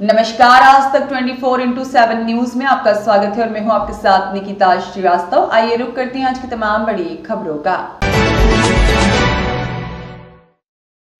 नमस्कार, आज तक 24/7 न्यूज में आपका स्वागत है और मैं हूं आपके साथ निकिता श्रीवास्तव। आइए रुक करते हैं आज की तमाम बड़ी खबरों का।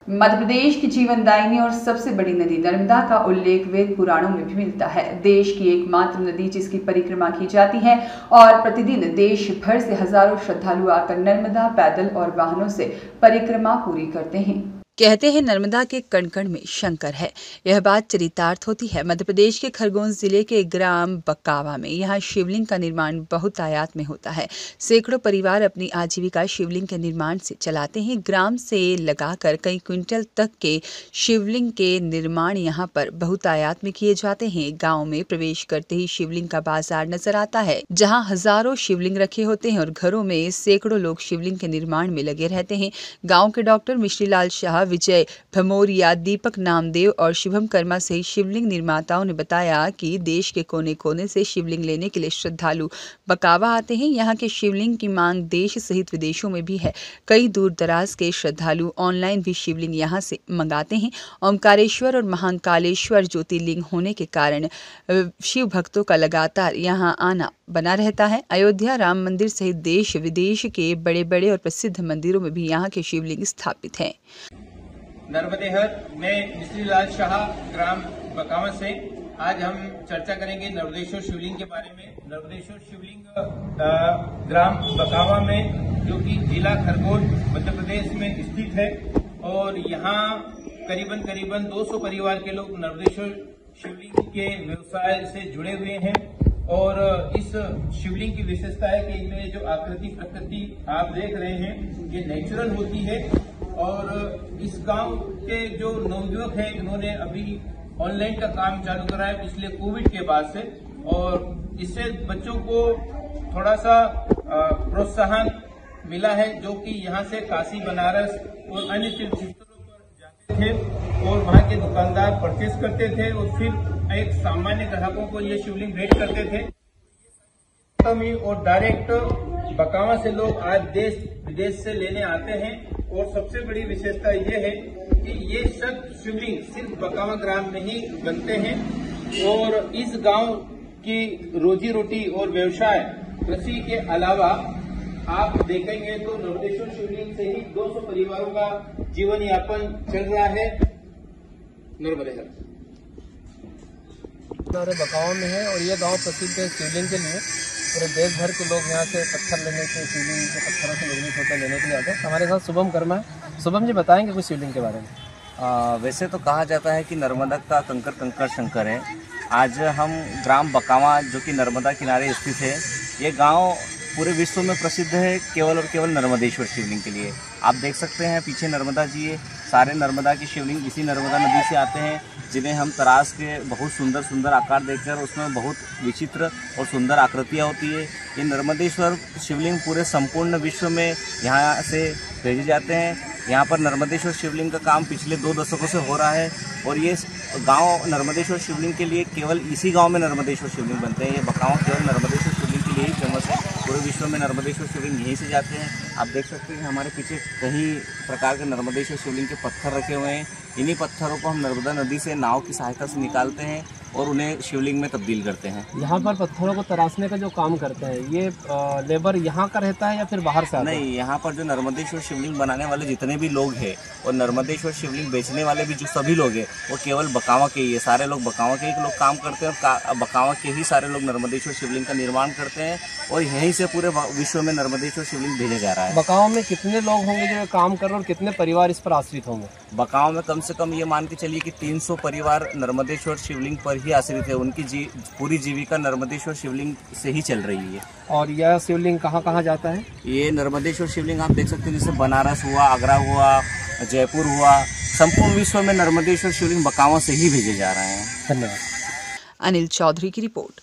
मध्य प्रदेश की जीवनदायिनी और सबसे बड़ी नदी नर्मदा का उल्लेख वेद पुराणों में भी मिलता है। देश की एकमात्र नदी जिसकी परिक्रमा की जाती है और प्रतिदिन देश भर से हजारों श्रद्धालु आकर नर्मदा पैदल और वाहनों से परिक्रमा पूरी करते हैं। कहते हैं नर्मदा के कण कण में शंकर है। यह बात चरितार्थ होती है मध्य प्रदेश के खरगोन जिले के ग्राम बकावा में। यहाँ शिवलिंग का निर्माण बहुतायत में होता है। सैकड़ों परिवार अपनी आजीविका शिवलिंग के निर्माण से चलाते हैं। ग्राम से लगाकर कई क्विंटल तक के शिवलिंग के निर्माण यहाँ पर बहुतायत में किए जाते हैं। गाँव में प्रवेश करते ही शिवलिंग का बाजार नजर आता है, जहाँ हजारों शिवलिंग रखे होते हैं और घरों में सैकड़ों लोग शिवलिंग के निर्माण में लगे रहते हैं। गाँव के डॉक्टर मिश्रीलाल शाह, विजय भमोरिया, दीपक नामदेव और शुभम कर्मा सहित शिवलिंग निर्माताओं ने बताया कि देश के कोने कोने से शिवलिंग लेने के लिए श्रद्धालु बकावा आते हैं। यहाँ के शिवलिंग की मांग देश सहित विदेशों में भी है। कई दूर दराज के श्रद्धालु ऑनलाइन भी शिवलिंग यहाँ से मंगाते हैं। ओमकारेश्वर और महाकालेश्वर ज्योतिर्लिंग होने के कारण शिव भक्तों का लगातार यहाँ आना बना रहता है। अयोध्या राम मंदिर सहित देश विदेश के बड़े बड़े और प्रसिद्ध मंदिरों में भी यहाँ के शिवलिंग स्थापित हैं। नर्मदेहर में मिश्रीलाल शाह, ग्राम बकावा से आज हम चर्चा करेंगे नर्मदेश्वर शिवलिंग के बारे में। नर्मदेश्वर शिवलिंग ग्राम बकावा में, जो कि जिला खरगोन मध्य प्रदेश में स्थित है, और यहाँ करीबन 200 परिवार के लोग नर्मदेश्वर शिवलिंग के व्यवसाय से जुड़े हुए हैं। और इस शिवलिंग की विशेषता है कि इनमें जो आकृति प्रकृति आप देख रहे हैं ये नेचुरल होती है। और इस गांव के जो नवयुवक हैं, इन्होंने अभी ऑनलाइन का काम चालू करा है पिछले कोविड के बाद से, और इससे बच्चों को थोड़ा सा प्रोत्साहन मिला है, जो कि यहाँ से काशी, बनारस और अन्य तीर्थस्थलों पर जाते थे और वहाँ के दुकानदार परचेज करते थे और फिर एक सामान्य ग्राहकों को ये शिवलिंग भेंट करते थे। और डायरेक्ट बकावा से लोग आज देश विदेश से लेने आते हैं। और सबसे बड़ी विशेषता ये है कि ये सब शिवलिंग सिर्फ बकावा ग्राम में ही बनते हैं। और इस गांव की रोजी रोटी और व्यवसाय कृषि के अलावा आप देखेंगे तो नर्मदेश्वर शिवलिंग से ही 200 परिवारों का जीवन यापन चल रहा है। नर्मदेहर बकावा में है और ये गांव प्रसिद्ध है शिवलिंग के लिए। पूरे देश भर के लोग यहाँ से पत्थर लेने के, शिवलिंग के पत्थरों से निर्मित होकर लेने के लिए आते हैं। हमारे साथ शुभम कर्मा है। शुभम जी बताएंगे कुछ शिवलिंग के बारे में। वैसे तो कहा जाता है कि नर्मदा का कंकर कंकर शंकर है। आज हम ग्राम बकावा, जो कि नर्मदा किनारे स्थित है, ये गांव पूरे विश्व में प्रसिद्ध है केवल और केवल नर्मदेश्वर शिवलिंग के लिए। आप देख सकते हैं पीछे नर्मदा जी है। सारे नर्मदा की शिवलिंग इसी नर्मदा नदी से आते हैं, जिन्हें हम तराश के बहुत सुंदर सुंदर आकार देखकर उसमें बहुत विचित्र और सुंदर आकृतियाँ होती है। ये नर्मदेश्वर शिवलिंग पूरे संपूर्ण विश्व में यहाँ से भेजे जाते हैं। यहाँ पर नर्मदेश्वर शिवलिंग का काम पिछले 2 दशकों से हो रहा है और ये गांव नर्मदेश्वर शिवलिंग के लिए, केवल इसी गांव में नर्मदेश्वर शिवलिंग बनते हैं। ये बकावा केवल नर्मदेश्वर शिवलिंग के लिए ही फेमस है। पूरे विश्व में नर्मदेश्वर शिवलिंग यहीं से जाते हैं। आप देख सकते हैं हमारे पीछे कई प्रकार के नर्मदेश्वर शिवलिंग के पत्थर रखे हुए हैं। इन्हीं पत्थरों को हम नर्मदा नदी से नाव की सहायता से निकालते हैं और उन्हें शिवलिंग में तब्दील करते हैं। यहाँ पर पत्थरों को तराशने का जो काम करते हैं, ये लेबर यहाँ का रहता है या फिर बाहर से आता है? नहीं, यहाँ पर जो नर्मदेश्वर शिवलिंग बनाने वाले जितने भी लोग हैं और नर्मदेश्वर शिवलिंग बेचने वाले भी जो सभी लोग हैं, वो केवल बकावा के ही है। सारे लोग बकावा के ही लोग काम करते हैं और बकावा के ही सारे लोग नर्मदेश्वर शिवलिंग का निर्माण करते हैं और यहीं से पूरे विश्व में नर्मदेश्वर शिवलिंग भेजा जा रहा है। बकावा में कितने लोग होंगे जो काम कर रहे हैं और कितने परिवार इस पर आश्रित होंगे? बकावा में कम से कम ये मान के चलिए कि 300 परिवार नर्मदेश्वर शिवलिंग पर ही आश्रित है। उनकी पूरी जीविका नर्मदेश्वर शिवलिंग से ही चल रही है। और यह शिवलिंग कहाँ कहाँ जाता है? ये नर्मदेश्वर शिवलिंग आप देख सकते हैं, जैसे बनारस हुआ, आगरा हुआ, जयपुर हुआ, संपूर्ण विश्व में नर्मदेश्वर शिवलिंग बकावा से ही भेजे जा रहे हैं। धन्यवाद। अनिल चौधरी की रिपोर्ट।